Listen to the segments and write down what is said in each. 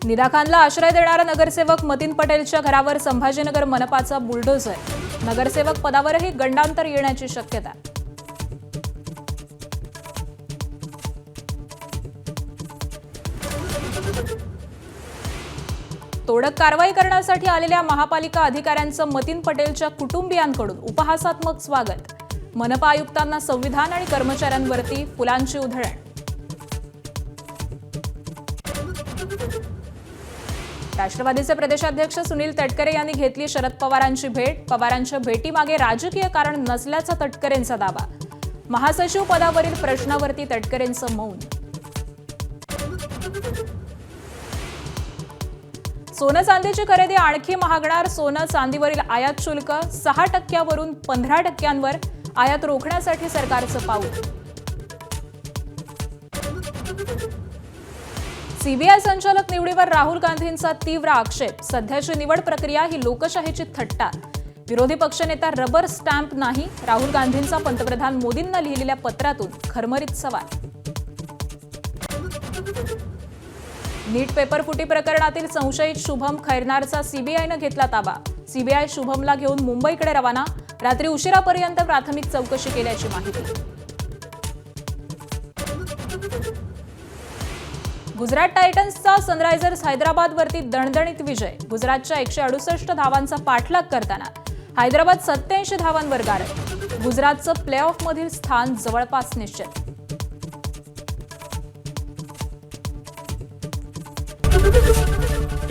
निदा खानला आश्रय देणारा नगरसेवक मतीन पटेलच्या घरावर संभाजीनगर मनपाचा बुलडोझर. नगरसेवक पदावरही गंडांतर येण्याची शक्यता. तोडक कारवाई करण्यासाठी आलेल्या महापालिका अधिकाऱ्यांचं मतीन पटेलच्या कुटुंबियांकडून उपहासात्मक स्वागत. मनपा आयुक्तांना संविधान आणि कर्मचाऱ्यांवरती फुलांची उधळण. राष्ट्रवादीचे प्रदेशाध्यक्ष सुनील तटकरे यांनी घेतली शरद पवारांची भेट. पवारांच्या भेटीमागे राजकीय कारण नसल्याचा तटकरेंचा दावा. महासचिव पदावरील प्रश्नावरती तटकरेंचं मौन. सोनं चांदीची खरेदी आणखी महागणार. सोनं चांदीवरील आयात शुल्क 6% 15%वर. आयात रोखण्यासाठी सरकारचं पाऊल. सीबीआय संचालक निवडीवर राहुल गांधींचा तीव्र आक्षेप. सध्याची निवड प्रक्रिया ही लोकशाहीची थट्टा. विरोधी पक्षनेता रबर स्टॅम्प नाही. राहुल गांधींचा पंतप्रधान मोदींना लिहिलेल्या पत्रातून खरमरीत सवाल. नीट पेपरफुटी प्रकरणातील संशयित शुभम खैरनारचा सीबीआयनं घेतला ताबा. सीबीआय शुभमला घेऊन मुंबईकडे रवाना. रात्री उशिरापर्यंत प्राथमिक चौकशी केल्याची माहिती. गुजरात टायटन्सचा सनरायझर्स हैदराबादवरती दणदणीत विजय. गुजरातच्या 168 धावांचा पाठलाग करताना हैदराबाद 87 धावांवर गारद. गुजरातचं प्ले ऑफमधील स्थान जवळपास निश्चित.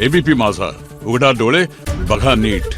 एबीपी माझा, उघडा डोळे बघा नीट.